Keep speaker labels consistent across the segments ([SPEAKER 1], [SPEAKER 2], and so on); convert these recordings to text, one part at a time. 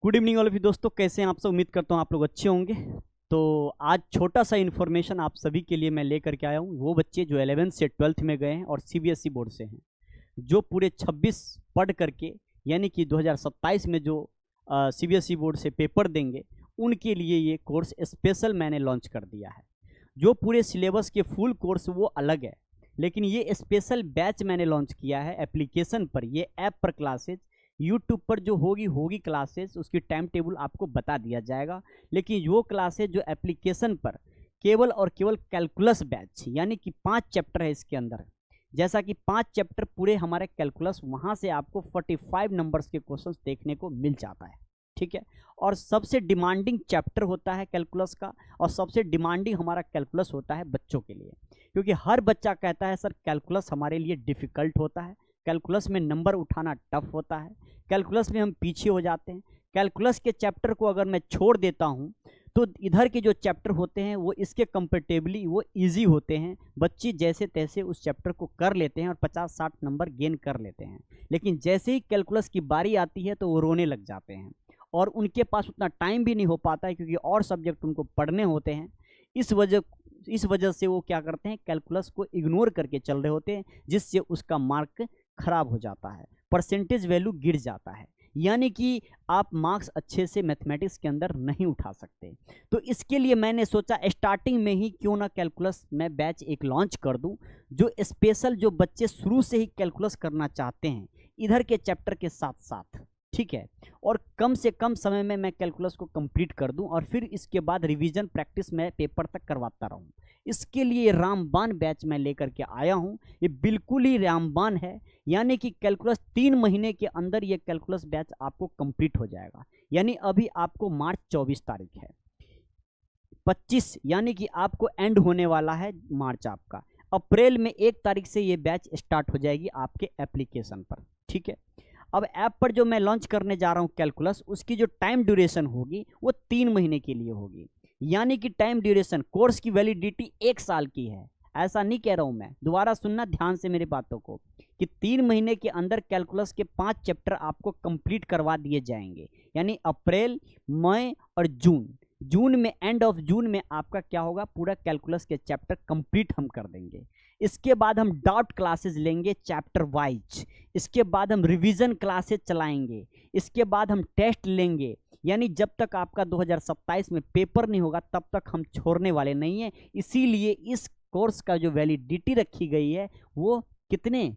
[SPEAKER 1] Good evening all of you दोस्तों, कैसे हैं आप सब। उम्मीद करता हूँ आप लोग अच्छे होंगे। तो आज छोटा सा इन्फॉर्मेशन आप सभी के लिए मैं लेकर के आया हूँ। वो बच्चे जो 11th से 12th में गए हैं और सीबीएसई बोर्ड से हैं, जो पूरे 26 पढ़ करके यानी कि 2027 में जो सीबीएसई बोर्ड से पेपर देंगे, उनके लिए ये कोर्स स्पेशल मैंने लॉन्च कर दिया है। जो पूरे सिलेबस के फुल कोर्स वो अलग है, लेकिन ये स्पेशल बैच मैंने लॉन्च किया है एप्लीकेशन पर। ये ऐप पर क्लासेज यूट्यूब पर जो होगी क्लासेस, उसकी टाइम टेबल आपको बता दिया जाएगा। लेकिन वो क्लासेज जो एप्लीकेशन पर केवल और केवल कैलकुलस बैच, यानी कि 5 चैप्टर है इसके अंदर। जैसा कि 5 चैप्टर पूरे हमारे कैलकुलस, वहाँ से आपको 45 नंबर्स के क्वेश्चंस देखने को मिल जाता है। ठीक है। और सबसे डिमांडिंग चैप्टर होता है कैलकुलस का, और सबसे डिमांडिंग हमारा कैलकुलस होता है बच्चों के लिए, क्योंकि हर बच्चा कहता है सर कैलकुलस हमारे लिए डिफ़िकल्ट होता है, कैलकुलस में नंबर उठाना टफ होता है, कैलकुलस में हम पीछे हो जाते हैं। कैलकुलस के चैप्टर को अगर मैं छोड़ देता हूं तो इधर के जो चैप्टर होते हैं वो इसके कंपेरेटिवली वो इजी होते हैं। बच्चे जैसे तैसे उस चैप्टर को कर लेते हैं और 50-60 नंबर गेन कर लेते हैं। लेकिन जैसे ही कैलकुलस की बारी आती है तो वो रोने लग जाते हैं, और उनके पास उतना टाइम भी नहीं हो पाता है, क्योंकि और सब्जेक्ट उनको पढ़ने होते हैं। इस वजह से वो क्या करते हैं, कैलकुलस को इग्नोर करके चल रहे होते हैं, जिससे उसका मार्क खराब हो जाता है, परसेंटेज वैल्यू गिर जाता है, यानी कि आप मार्क्स अच्छे से मैथमेटिक्स के अंदर नहीं उठा सकते। तो इसके लिए मैंने सोचा स्टार्टिंग में ही क्यों ना कैलकुलस में बैच एक लॉन्च कर दूं, जो स्पेशल जो बच्चे शुरू से ही कैलकुलस करना चाहते हैं इधर के चैप्टर के साथ साथ, ठीक है, और कम से कम समय में मैं कैलकुलस को कंप्लीट कर दूं, और फिर इसके बाद रिवीजन प्रैक्टिस में पेपर तक करवाता रहूं। इसके लिए रामबाण बैच मैं लेकर के आया हूं। ये बिल्कुल ही रामबाण है, यानी कि कैलकुलस 3 महीने के अंदर ये कैलकुलस बैच आपको कंप्लीट हो जाएगा। यानी अभी आपको मार्च 24 तारीख है, 25 यानी कि आपको एंड होने वाला है मार्च आपका। अप्रैल में 1 तारीख से ये बैच स्टार्ट हो जाएगी आपके एप्लीकेशन पर। ठीक है। अब ऐप पर जो मैं लॉन्च करने जा रहा हूँ कैलकुलस, उसकी जो टाइम ड्यूरेशन होगी वो 3 महीने के लिए होगी। यानी कि टाइम ड्यूरेशन, कोर्स की वैलिडिटी 1 साल की है। ऐसा नहीं कह रहा हूँ मैं, दोबारा सुनना ध्यान से मेरी बातों को, कि 3 महीने के अंदर कैलकुलस के 5 चैप्टर आपको कंप्लीट करवा दिए जाएंगे। यानी अप्रैल, मई और जून में, एंड ऑफ जून में आपका क्या होगा, पूरा कैलकुलस के चैप्टर कंप्लीट हम कर देंगे। इसके बाद हम डॉट क्लासेस लेंगे चैप्टर वाइज, इसके बाद हम रिवीजन क्लासेस चलाएंगे, इसके बाद हम टेस्ट लेंगे। यानी जब तक आपका 2027 में पेपर नहीं होगा तब तक हम छोड़ने वाले नहीं हैं। इसीलिए इस कोर्स का जो वैलिडिटी रखी गई है वो कितने,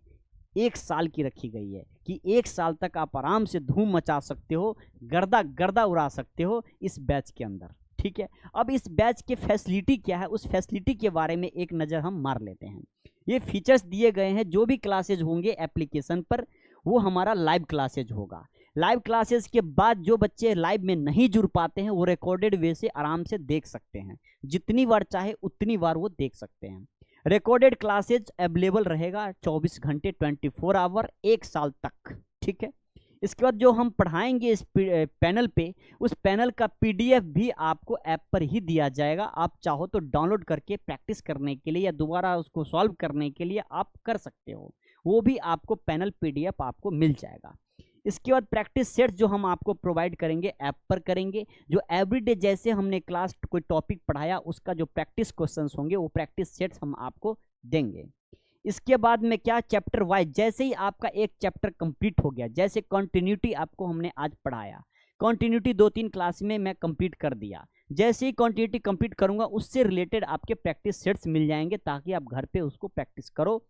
[SPEAKER 1] 1 साल की रखी गई है, कि 1 साल तक आप आराम से धूम मचा सकते हो, गर्दा उड़ा सकते हो इस बैच के अंदर। ठीक है। अब इस बैच के फैसिलिटी क्या है, उस फैसिलिटी के बारे में एक नज़र हम मार लेते हैं। ये फीचर्स दिए गए हैं। जो भी क्लासेज होंगे एप्लीकेशन पर वो हमारा लाइव क्लासेज होगा। लाइव क्लासेस के बाद जो बच्चे लाइव में नहीं जुड़ पाते हैं वो रिकॉर्डेड वे से आराम से देख सकते हैं, जितनी बार चाहे उतनी बार वो देख सकते हैं। रिकॉर्डेड क्लासेज अवेलेबल रहेगा 24 घंटे 24 आवर 1 साल तक। ठीक है। इसके बाद जो हम पढ़ाएंगे इस पैनल पे, उस पैनल का पीडीएफ भी आपको ऐप पर ही दिया जाएगा। आप चाहो तो डाउनलोड करके प्रैक्टिस करने के लिए या दोबारा उसको सॉल्व करने के लिए आप कर सकते हो, वो भी आपको पैनल पीडीएफ आपको मिल जाएगा। इसके बाद प्रैक्टिस सेट्स जो हम आपको प्रोवाइड करेंगे ऐप पर करेंगे, जो एवरीडे जैसे हमने क्लास कोई टॉपिक पढ़ाया उसका जो प्रैक्टिस क्वेश्चंस होंगे वो प्रैक्टिस सेट्स हम आपको देंगे। इसके बाद में क्या, चैप्टर वाइज, जैसे ही आपका एक चैप्टर कंप्लीट हो गया, जैसे कंटिन्यूटी आपको हमने आज पढ़ाया, कंटिन्यूटी 2-3 क्लास में मैं कंप्लीट कर दिया। जैसे ही कंटिन्यूटी कंप्लीट करूंगा उससे रिलेटेड आपके प्रैक्टिस सेट्स मिल जाएंगे, ताकि आप घर पे उसको प्रैक्टिस करो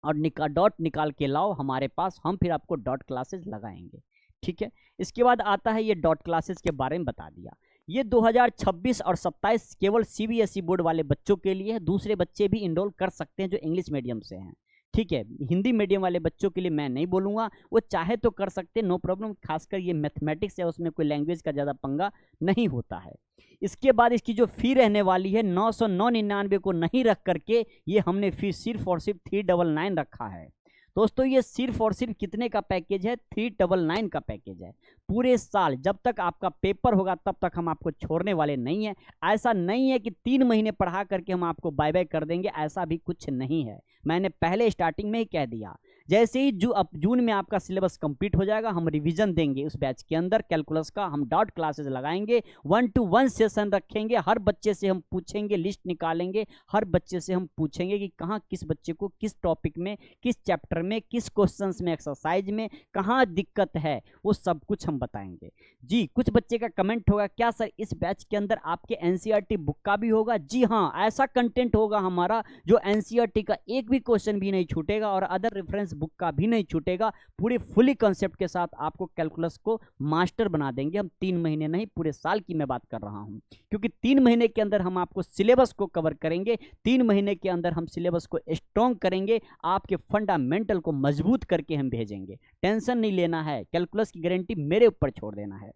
[SPEAKER 1] और डॉट निकाल के लाओ हमारे पास, हम फिर आपको डॉट क्लासेस लगाएंगे। ठीक है। इसके बाद आता है, ये डॉट क्लासेस के बारे में बता दिया। ये 2026 और 27 केवल सीबीएसई बोर्ड वाले बच्चों के लिए है। दूसरे बच्चे भी इनरोल कर सकते हैं जो इंग्लिश मीडियम से हैं। ठीक है। हिंदी मीडियम वाले बच्चों के लिए मैं नहीं बोलूँगा, वो चाहे तो कर सकते, नो प्रॉब्लम। खासकर ये मैथमेटिक्स है, उसमें कोई लैंग्वेज का ज़्यादा पंगा नहीं होता है। इसके बाद इसकी जो फ़ी रहने वाली है 999 को नहीं रख करके ये हमने फ़ी सिर्फ और सिर्फ 399 रखा है। दोस्तों ये सिर्फ और सिर्फ कितने का पैकेज है, 399 का पैकेज है। पूरे साल जब तक आपका पेपर होगा तब तक हम आपको छोड़ने वाले नहीं हैं। ऐसा नहीं है कि 3 महीने पढ़ा करके हम आपको बाय बाय कर देंगे, ऐसा भी कुछ नहीं है। मैंने पहले स्टार्टिंग में ही कह दिया, जैसे ही जून में आपका सिलेबस कंप्लीट हो जाएगा, हम रिवीजन देंगे उस बैच के अंदर कैलकुलस का, हम डॉट क्लासेस लगाएंगे, 1-to-1 सेशन रखेंगे, हर बच्चे से हम पूछेंगे, लिस्ट निकालेंगे, हर बच्चे से हम पूछेंगे कि कहाँ किस बच्चे को किस टॉपिक में, किस चैप्टर में, किस क्वेश्चंस में, एक्सरसाइज में कहाँ दिक्कत है, वो सब कुछ हम बताएंगे। जी, कुछ बच्चे का कमेंट होगा, क्या सर इस बैच के अंदर आपके एनसीईआरटी बुक का भी होगा? जी हाँ, ऐसा कंटेंट होगा हमारा जो एनसीईआरटी का एक भी क्वेश्चन भी नहीं छूटेगा और अदर रेफरेंस बुक का भी नहीं छूटेगा। पूरे फुली कंसेप्ट के साथ आपको कैलकुलस को मास्टर बना देंगे हम। 3 महीने नहीं, पूरे साल की मैं बात कर रहा हूं, क्योंकि 3 महीने के अंदर हम आपको सिलेबस को कवर करेंगे। 3 महीने के अंदर हम सिलेबस को स्ट्रॉन्ग करेंगे, आपके फंडामेंटल को मजबूत करके हम भेजेंगे। टेंशन नहीं लेना है, कैलकुलस की गारंटी मेरे ऊपर छोड़ देना है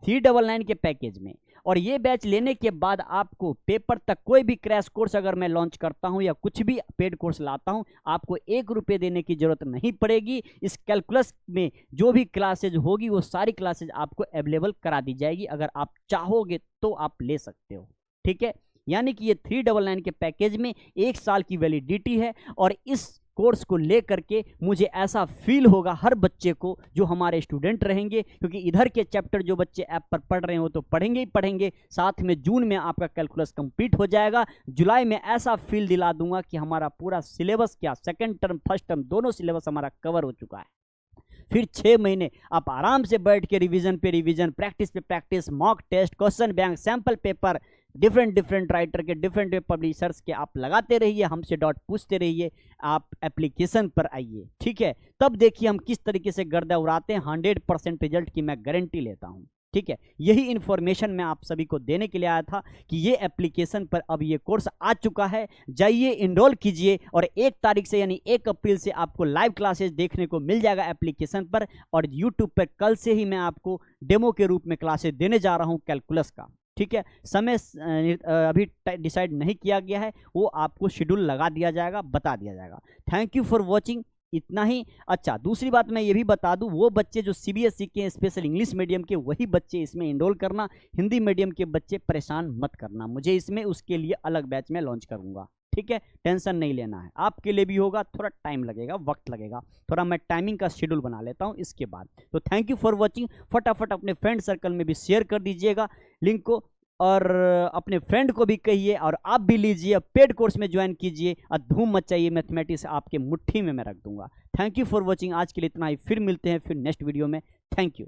[SPEAKER 1] 399 के पैकेज में। और ये बैच लेने के बाद आपको पेपर तक कोई भी क्रैश कोर्स अगर मैं लॉन्च करता हूं या कुछ भी पेड कोर्स लाता हूं, आपको 1 रुपये देने की जरूरत नहीं पड़ेगी। इस कैलकुलस में जो भी क्लासेज होगी वो सारी क्लासेज आपको अवेलेबल करा दी जाएगी, अगर आप चाहोगे तो आप ले सकते हो। ठीक है, यानी कि ये 399 के पैकेज में 1 साल की वैलिडिटी है। और इस कोर्स को लेकर के मुझे ऐसा फील होगा हर बच्चे को जो हमारे स्टूडेंट रहेंगे, क्योंकि इधर के चैप्टर जो बच्चे ऐप पर पढ़ रहे हो तो पढ़ेंगे ही पढ़ेंगे, साथ में जून में आपका कैलकुलस कंप्लीट हो जाएगा। जुलाई में ऐसा फील दिला दूंगा कि हमारा पूरा सिलेबस, क्या सेकंड टर्म फर्स्ट टर्म दोनों सिलेबस हमारा कवर हो चुका है। फिर 6 महीने आप आराम से बैठ के रिवीजन पे रिवीजन, प्रैक्टिस पे practice, mock test, question bank, sample paper, different writer के, डिफरेंट पब्लिशर्स के आप लगाते रहिए, हमसे डॉट पूछते रहिए, आप एप्लीकेशन पर आइए। ठीक है, तब देखिए हम किस तरीके से गर्दा उड़ाते हैं। 100% रिजल्ट की मैं गारंटी लेता हूं। ठीक है, यही इन्फॉर्मेशन मैं आप सभी को देने के लिए आया था कि ये एप्लीकेशन पर अब ये कोर्स आ चुका है, जाइए इनरोल कीजिए और 1 तारीख से यानी 1 अप्रैल से आपको लाइव क्लासेस देखने को मिल जाएगा एप्लीकेशन पर। और यूट्यूब पर कल से ही मैं आपको डेमो के रूप में क्लासेस देने जा रहा हूँ कैलकुलस का। ठीक है, समय अभी डिसाइड नहीं किया गया है, वो आपको शेड्यूल लगा दिया जाएगा, बता दिया जाएगा। थैंक यू फॉर वॉचिंग, इतना ही। अच्छा, दूसरी बात मैं ये भी बता दूं, वो बच्चे जो सीबीएसई के स्पेशल इंग्लिश मीडियम के, वही बच्चे इसमें इनरोल करना, हिंदी मीडियम के बच्चे परेशान मत करना मुझे इसमें, उसके लिए अलग बैच में लॉन्च करूंगा। ठीक है, टेंशन नहीं लेना है, आपके लिए भी होगा, थोड़ा टाइम लगेगा, वक्त लगेगा, थोड़ा मैं टाइमिंग का शेड्यूल बना लेता हूं इसके बाद। तो थैंक यू फॉर वॉचिंग। फटाफट अपने फ्रेंड सर्कल में भी शेयर कर दीजिएगा लिंक को, और अपने फ्रेंड को भी कहिए, और आप भी लीजिए, पेड कोर्स में ज्वाइन कीजिए और धूम मचाइए। मैथमेटिक्स आपके मुट्ठी में मैं रख दूंगा। थैंक यू फॉर वॉचिंग, आज के लिए इतना ही। फिर मिलते हैं फिर नेक्स्ट वीडियो में। Thank you.